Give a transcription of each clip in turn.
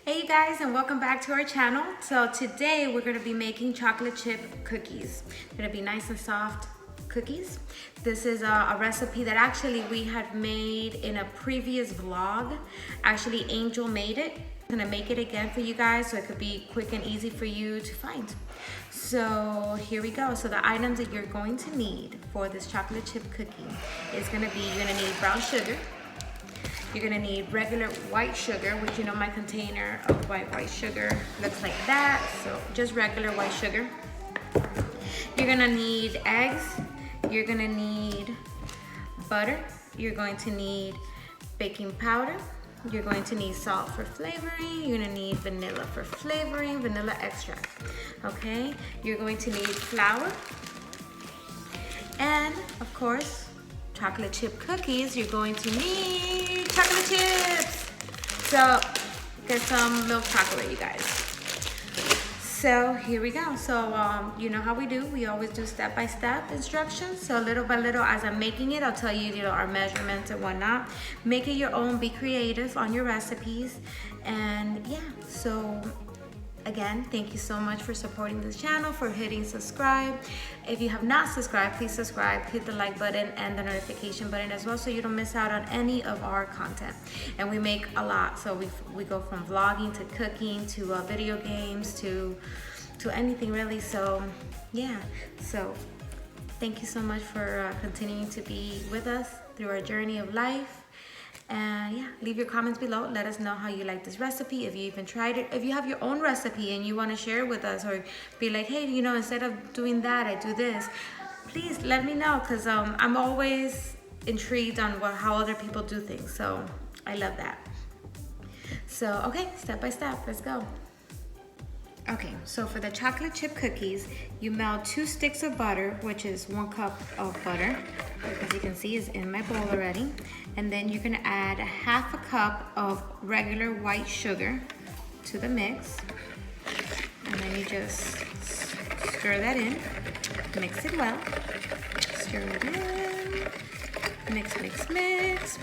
Hey you guys, and welcome back to our channel. So today we're going to be making chocolate chip cookies. They're going to be nice and soft cookies. This is a recipe that actually we had made in a previous vlog. Actually, Angel made it. I'm going to make it again for you guys so it could be quick and easy for you to find. So here we go. So the items that you're going to need for this chocolate chip cookie is going to be, you're going to need brown sugar. You're gonna need regular white sugar, which you know my container of white sugar looks like that. So just regular white sugar. You're gonna need eggs. You're gonna need butter. You're going to need baking powder. You're going to need salt for flavoring. You're gonna need vanilla for flavoring, vanilla extract. Okay, you're going to need flour. And of course, chocolate chip cookies, you're going to need chocolate chips. So get some milk chocolate, you guys. So here we go. So you know how we do. We always do step-by-step instructions. So little by little, as I'm making it, I'll tell you, our measurements and whatnot. Make it your own. Be creative on your recipes. And yeah, so again, thank you so much for supporting this channel, for hitting subscribe. If you have not subscribed, please subscribe, hit the like button and the notification button as well so you don't miss out on any of our content. And we make a lot, so we go from vlogging to cooking to video games to anything really. So yeah, so thank you so much for continuing to be with us through our journey of life. And yeah, leave your comments below. Let us know how you like this recipe, if you even tried it. If you have your own recipe and you want to share it with us, or be like, hey, instead of doing that, I do this. Please let me know, because I'm always intrigued on how other people do things. So I love that. So, okay, step by step, let's go. Okay, so for the chocolate chip cookies, you melt 2 sticks of butter, which is 1 cup of butter. As you can see, is in my bowl already. And then you're gonna add 1/2 cup of regular white sugar to the mix. And then you just stir that in, mix it well, stir it in, mix, mix, mix.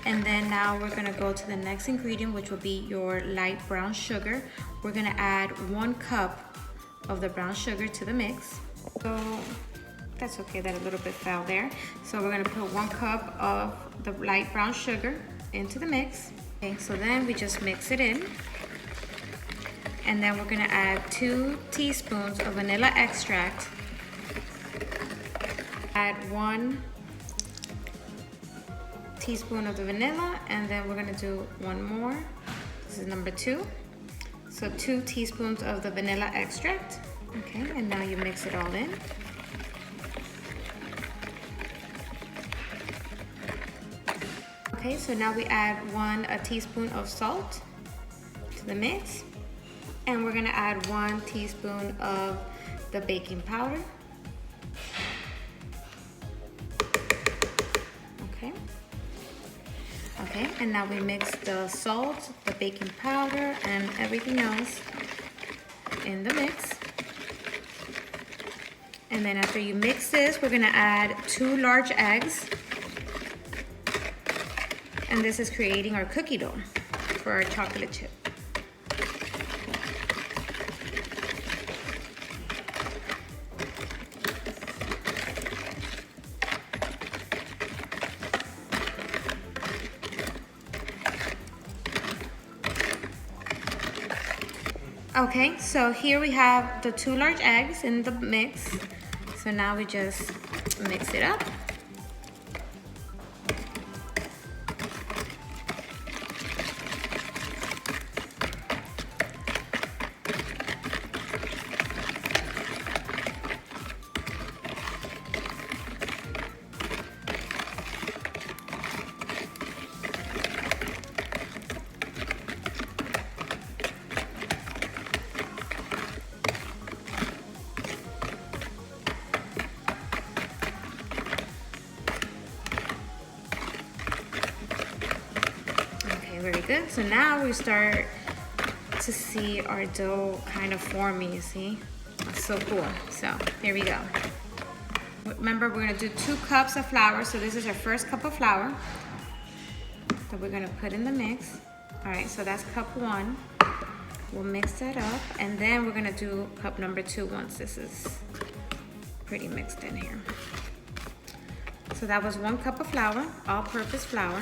And then now we're gonna go to the next ingredient, which will be your light brown sugar. We're gonna add 1 cup of the brown sugar to the mix. So that's okay that a little bit fell there. So we're gonna put 1 cup of the light brown sugar into the mix. Okay, so then we just mix it in. And then we're gonna add 2 teaspoons of vanilla extract. Add 1 teaspoon of the vanilla, and then we're gonna do 1 more. This is number 2. So 2 teaspoons of the vanilla extract. Okay, and now you mix it all in. Okay, so now we add 1 teaspoon of salt to the mix. And we're gonna add 1 teaspoon of the baking powder. Okay. Okay, and now we mix the salt, the baking powder, and everything else in the mix. And then after you mix this, we're gonna add 2 large eggs. And this is creating our cookie dough for our chocolate chip. Okay, so here we have the 2 large eggs in the mix. So now we just mix it up. Very good. So now we start to see our dough kind of forming, you see? That's so cool. So here we go. Remember, we're gonna do 2 cups of flour. So this is our first cup of flour that we're gonna put in the mix. All right, so that's cup 1. we'll mix that up, and then we're gonna do cup number 2 once this is pretty mixed in here. So that was 1 cup of flour, all-purpose flour.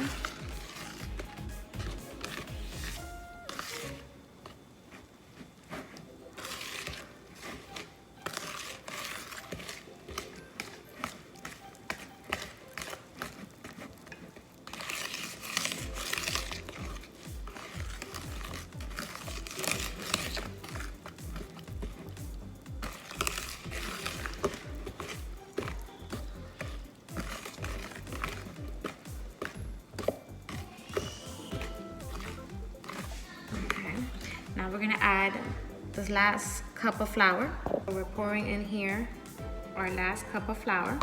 Now we're gonna add this last cup of flour. We're pouring in here our last cup of flour.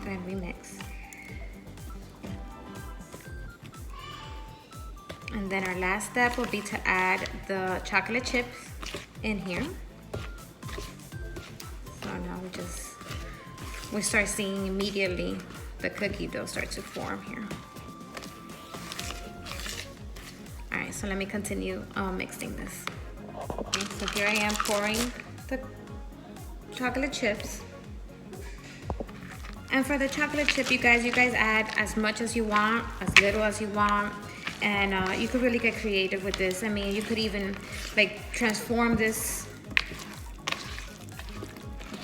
Then we mix. And then our last step will be to add the chocolate chips in here. So now we start seeing immediately the cookie dough start to form here. So let me continue mixing this. Okay, so here I am pouring the chocolate chips. And for the chocolate chip, you guys add as much as you want, as little as you want. And you could really get creative with this. I mean, you could even like transform this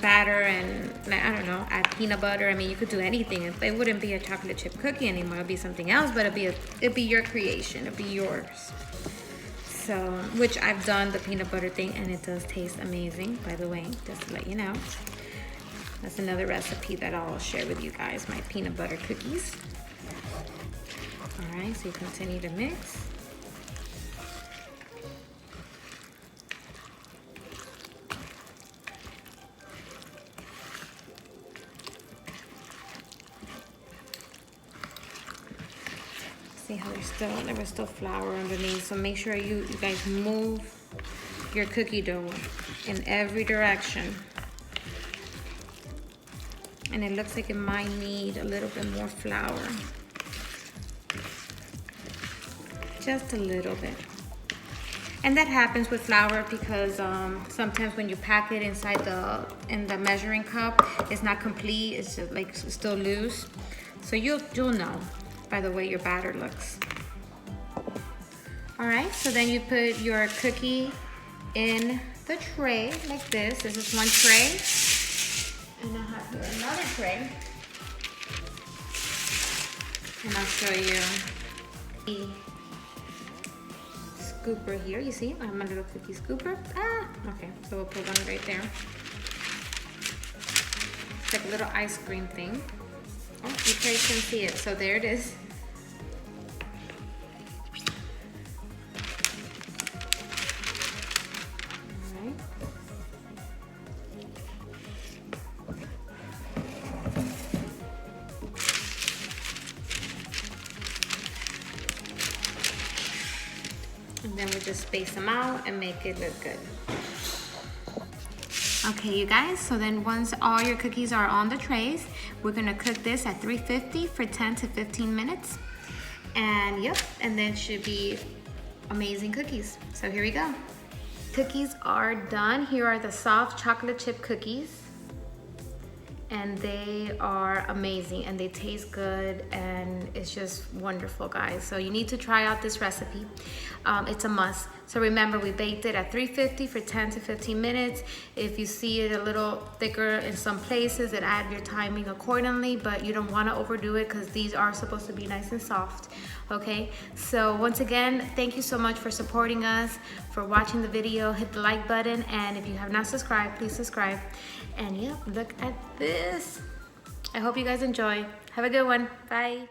batter and, I don't know, add peanut butter. I mean, you could do anything. It wouldn't be a chocolate chip cookie anymore. It'd be something else, but it'd be your creation. It'd be yours. So, which I've done the peanut butter thing, and it does taste amazing, by the way, just to let you know. That's another recipe that I'll share with you guys, my peanut butter cookies. All right, so you continue to mix. See how there was still flour underneath, so make sure you guys move your cookie dough in every direction. And it looks like it might need a little bit more flour. Just a little bit. And that happens with flour because sometimes when you pack it inside in the measuring cup, it's not complete, it's just like still loose. So you'll know by the way your batter looks. All right, so then you put your cookie in the tray like this. This is one tray. And I have here another tray. And I'll show you the scooper here. You see, I have my little cookie scooper. Okay, so we'll put one right there. It's like a little ice cream thing. Oh, you guys can see it. So there it is. And then we just space them out and make it look good. Okay, you guys, so then once all your cookies are on the trays, we're gonna cook this at 350 for 10 to 15 minutes. And yep, and then should be amazing cookies. So here we go. Cookies are done. Here are the soft chocolate chip cookies. And they are amazing and they taste good and it's just wonderful, guys. So you need to try out this recipe. It's a must. So remember, we baked it at 350 for 10 to 15 minutes. If you see it a little thicker in some places, then add your timing accordingly, but you don't want to overdo it because these are supposed to be nice and soft. Okay, so once again, thank you so much for supporting us, for watching the video. Hit the like button, and if you have not subscribed, please subscribe. And yeah, look at this. I hope you guys enjoy. Have a good one. Bye.